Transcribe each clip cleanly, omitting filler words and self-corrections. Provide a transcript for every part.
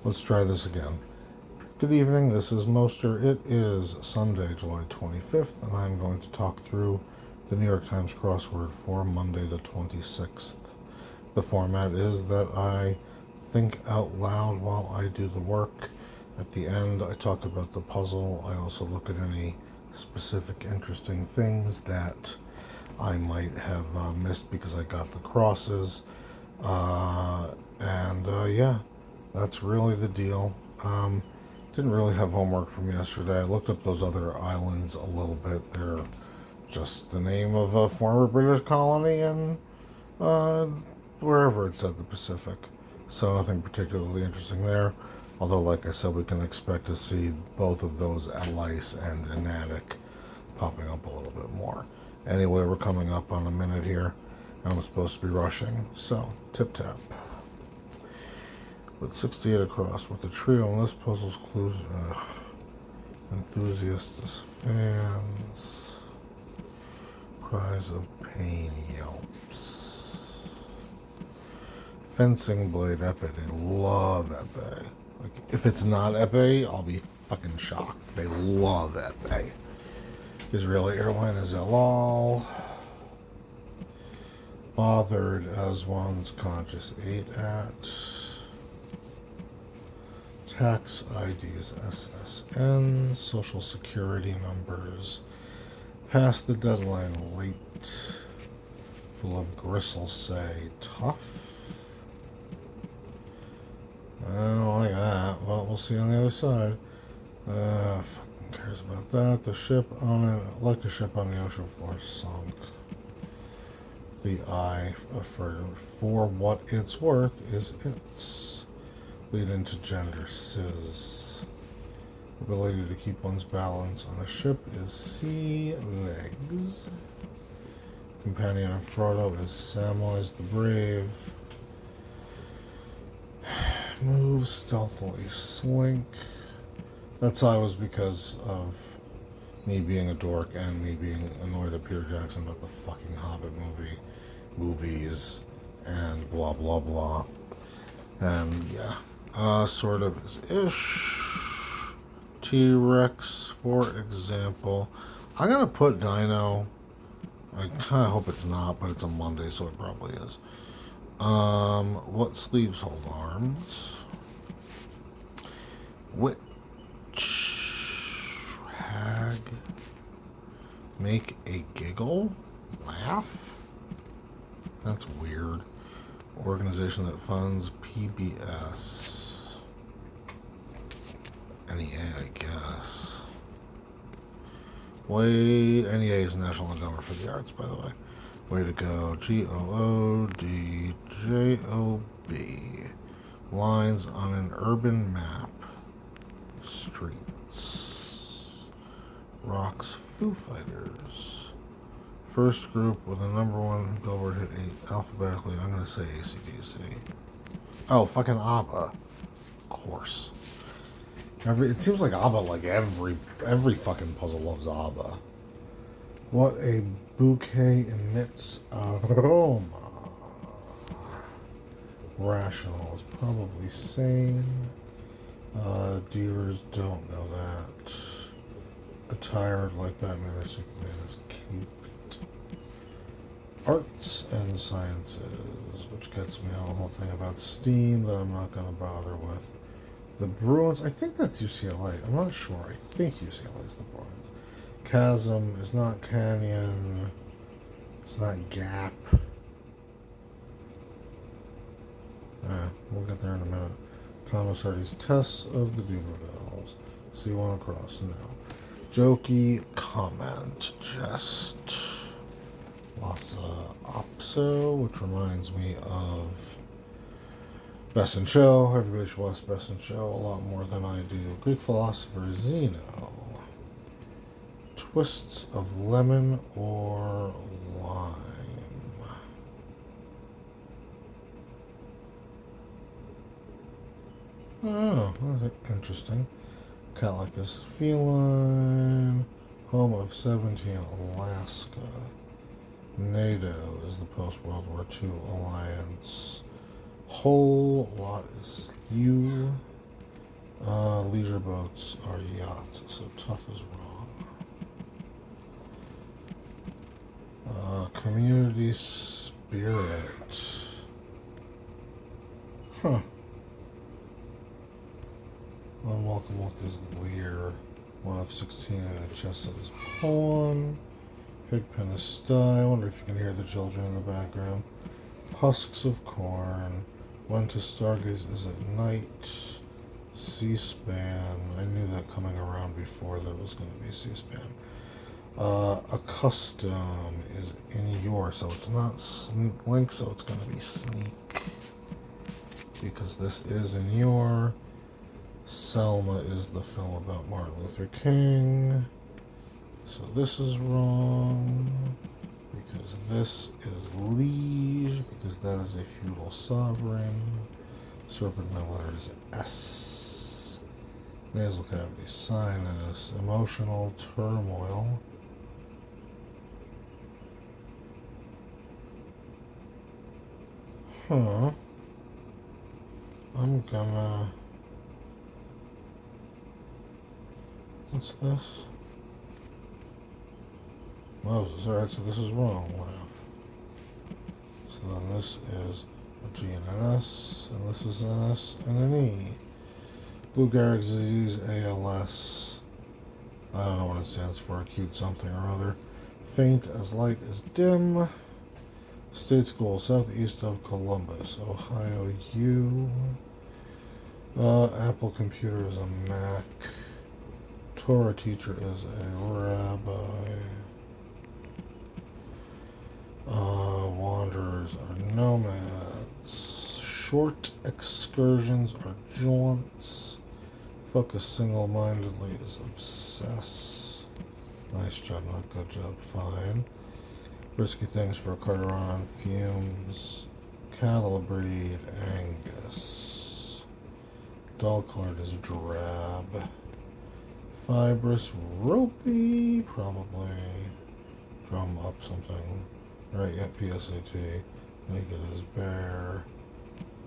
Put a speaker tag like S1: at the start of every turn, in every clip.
S1: Let's try this again. Good evening, this is Moster. It is Sunday, July 25th, and I'm going to talk through the New York Times crossword for Monday the 26th. The format is that I think out loud while I do the work. At the end, I talk about the puzzle. I also look at any specific interesting things that I might have missed because I got the crosses. Yeah, that's really the deal. Didn't really have homework from yesterday. I looked up those other islands a little bit. They're just the name of a former British colony in wherever it's at the Pacific. So nothing particularly interesting there. Although, like I said, we can expect to see both of those Alice and Enatic popping up a little bit more. Anyway, we're coming up on a minute here, and I'm supposed to be rushing. So, tip-tap. With 68 across, with the trio on this puzzle's clues, enthusiasts, fans, cries of pain, yelps. Fencing blade epee, they love epee. Like, if it's not epee, I'll be fucking shocked. They love epee. Israeli airline is Elal. Bothered as one's conscious 8 at. Tax IDs SSN, social security numbers, past the deadline late, full of gristle say tough. I don't like that. Well, we'll see on the other side. Fucking cares about that. The ship on it, like a ship on the ocean floor, sunk. The I for what it's worth is its. Lead into gender cis. Ability to keep one's balance on a ship is C legs. Companion of Frodo is Samwise the Brave. Move stealthily, slink. That's always because of me being a dork and me being annoyed at Peter Jackson about the fucking Hobbit movies, and blah blah blah. And yeah. Sort of is-ish. T-Rex, for example. I'm going to put Dino. I kind of hope it's not, but it's a Monday, so it probably is. What sleeves hold arms? Which hag make a giggle? Laugh? That's weird. Organization that funds PBS. NEA, I guess. NEA is National Endowment for the Arts, by the way. Way to go. GOODJOB. Lines on an urban map. Streets. Rocks Foo Fighters. First group with a #1 Billboard hit 8 alphabetically. I'm going to say AC/DC. Oh, fucking ABBA. Of course. It seems like ABBA, like every fucking puzzle loves ABBA. What a bouquet emits aroma. Rational is probably sane. Dealers don't know that. Attired like Batman or Superman is caped. Arts and sciences, which gets me on the whole thing about STEAM that I'm not going to bother with. The Bruins, I think that's UCLA. I'm not sure. I think UCLA is the Bruins. Chasm is not Canyon. It's not Gap. We'll get there in a minute. Thomas Hardy's Tests of the Dubervilles. C1 across now. Jokey comment. Just. Lhasa Apso, which reminds me of Best in Show. Everybody should watch Best in Show a lot more than I do. Greek philosopher Zeno. Twists of lemon or lime. Oh, that's interesting. Calicus feline. Home of 17 Alaska. NATO is the post-World War II alliance. Whole lot is slew. Leisure boats are yachts, so tough is wrong. Community spirit. Huh. Unwelcome look is leer. 1 of 16 and a chest of his pawn. Pigpen is sty. I wonder if you can hear the children in the background. Husks of corn. When to stargaze is at night. C-SPAN. I knew that coming around before that it was going to be C-SPAN. A custom is in your, so it's not link, so it's going to be sneak. Because this is in your. Selma is the film about Martin Luther King. So this is wrong. Because this is liege. Because that is a feudal sovereign. Serpentine letter is S. Nasal cavity, sinus. Emotional turmoil. Huh. I'm gonna... What's this? Moses. Alright, so this is wrong. Laugh. So then this is a G and an S, and this is an S and an E. Lou Gehrig's disease, ALS. I don't know what it stands for. Acute something or other. Faint as light is dim. State school southeast of Columbus, Ohio U. Apple computer is a Mac. Torah teacher is a rabbi. Wanderers are nomads. Short excursions are jaunts. Focus single-mindedly is obsess. Nice job, not good job, fine. Risky things for a Carter on fumes. Cattle breed Angus. Dull colored is drab. Fibrous ropey, probably. Drum up something. Right, yeah, PSAT. Naked is bear.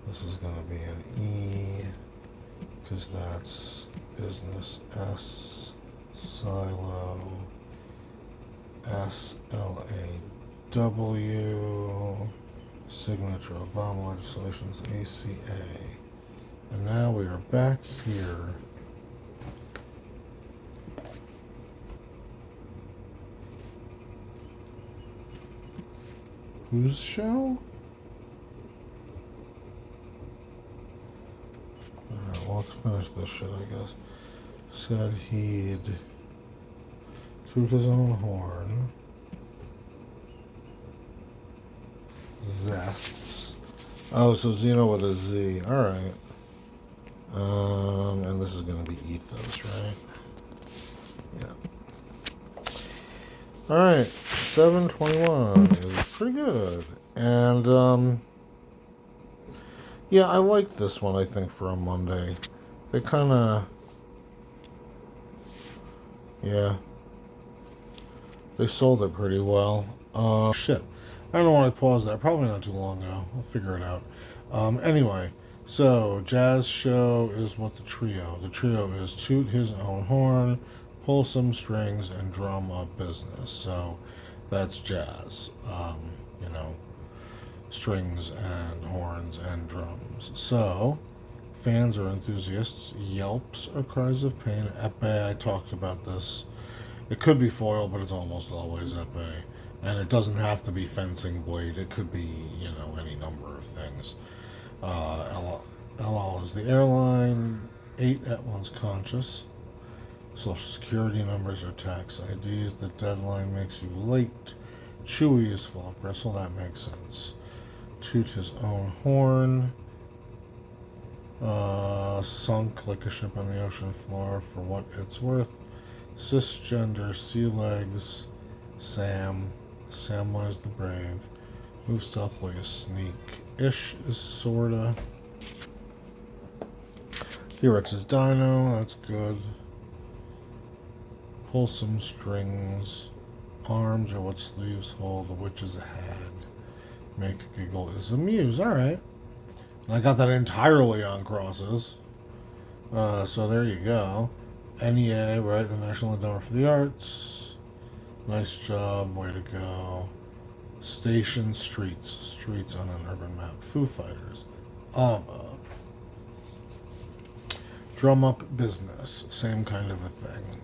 S1: This is going to be an E. Because that's business S. Silo. SLAW. Signature Obama legislation is ACA. And now we are back here. Whose show? Alright, well, let's finish this shit, I guess. Said he'd toot his own horn. Zests. Oh, so Xeno with a Z. Alright. And this is going to be ethos, right? Yeah. Alright. 721 is pretty good. And, yeah, I like this one, I think, for a Monday. They kind of... Yeah. They sold it pretty well. Shit. I don't know why I paused that. Probably not too long ago. I'll figure it out. Anyway, so jazz show is what the trio. The trio is toot his own horn, pull some strings, and drum up business. So that's jazz. You know, strings and horns and drums. So fans or enthusiasts, yelps or cries of pain. Epee, I talked about this. It could be foil, but it's almost always epee. And it doesn't have to be fencing blade. It could be, you know, any number of things. LL is the airline. 8 at once conscious. Social security numbers or tax IDs. The deadline makes you late. Chewy is full of bristle. That makes sense. Toot his own horn. Sunk like a ship on the ocean floor for what it's worth. Cisgender, sea legs. Sam. Samwise the Brave. Move stealthily is sneak. Ish is sorta. T-Rex is dino. That's good. Pull some strings. Arms are what sleeves hold. The witch is a hag. Make a giggle is a muse. Alright. And I got that entirely on crosses. So there you go. NEA, right? The National Endowment for the Arts. Nice job. Way to go. Station Streets. Streets on an urban map. Foo Fighters. ABBA. Drum Up Business. Same kind of a thing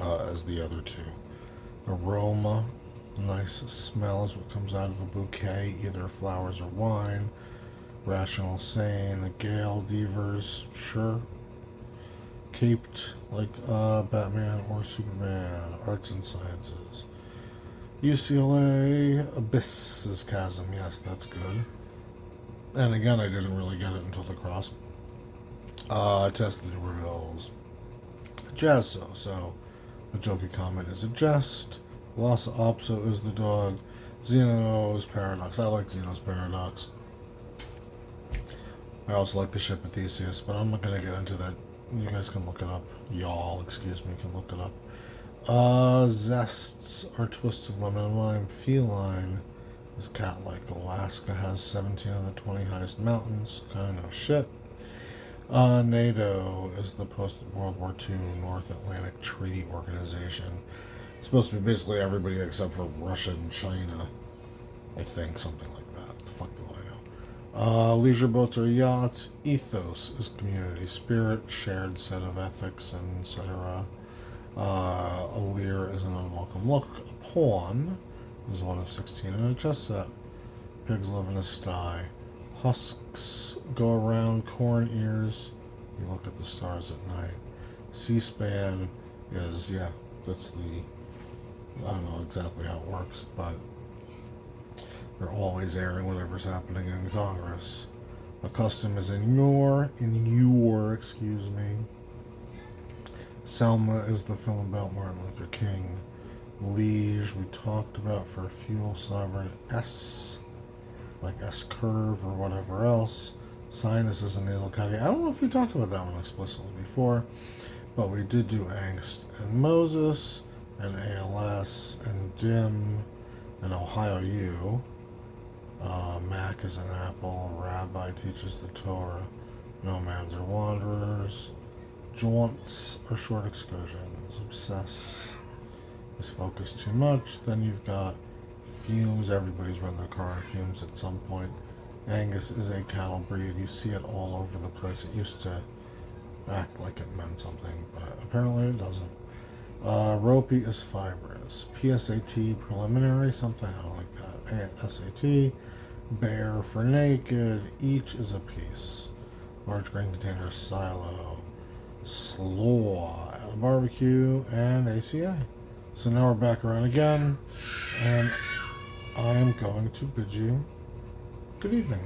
S1: as the other two. Aroma. Nice smell is what comes out of a bouquet, either flowers or wine. Rational Sane. Gale Devers. Sure. Caped like Batman or Superman. Arts and Sciences. UCLA. Abyss is Chasm. Yes, that's good. And again, I didn't really get it until the cross. Tested the reveals. Jazz so. The Jokey Comet is a jest. Lhasa Apso is the dog. Zeno's Paradox. I like Zeno's Paradox. I also like the ship of Theseus, but I'm not going to get into that. You guys can look it up. Y'all, excuse me, can look it up. Zests are Twist of Lemon and Lime. Feline is cat-like. Alaska has 17 of the 20 highest mountains. Kind of no shit. NATO is the post-World War II North Atlantic Treaty Organization. It's supposed to be basically everybody except for Russia and China. I think, something like that. The fuck do I know? Leisure boats are yachts. Ethos is community spirit, shared set of ethics, and etc. A leer is an unwelcome look. A pawn is one of 16 in a chess set. Pigs live in a sty. Husks go around corn ears. You look at the stars at night. C-SPAN is, that's the, I don't know exactly how it works, but they're always airing whatever's happening in Congress. A custom is in your, excuse me. Selma is the film about Martin Luther King. Liege, we talked about for a fuel sovereign. S, like S-curve or whatever else. Sinus is a nasal cavity. I don't know if we talked about that one explicitly before, but we did do angst and Moses and ALS and DIM and Ohio U. Mac is an apple. Rabbi teaches the Torah. Nomads are wanderers. Jaunts are short excursions. Obsess is focused too much. Then you've got fumes. Everybody's run their car on fumes at some point. Angus is a cattle breed. You see it all over the place. It used to act like it meant something, but apparently it doesn't. Ropey is fibrous. PSAT preliminary, something I don't like that. SAT, bear for naked. Each is a piece. Large grain container silo. Slaw at a barbecue, and ACA. So now we're back around again, and I am going to bid you good evening.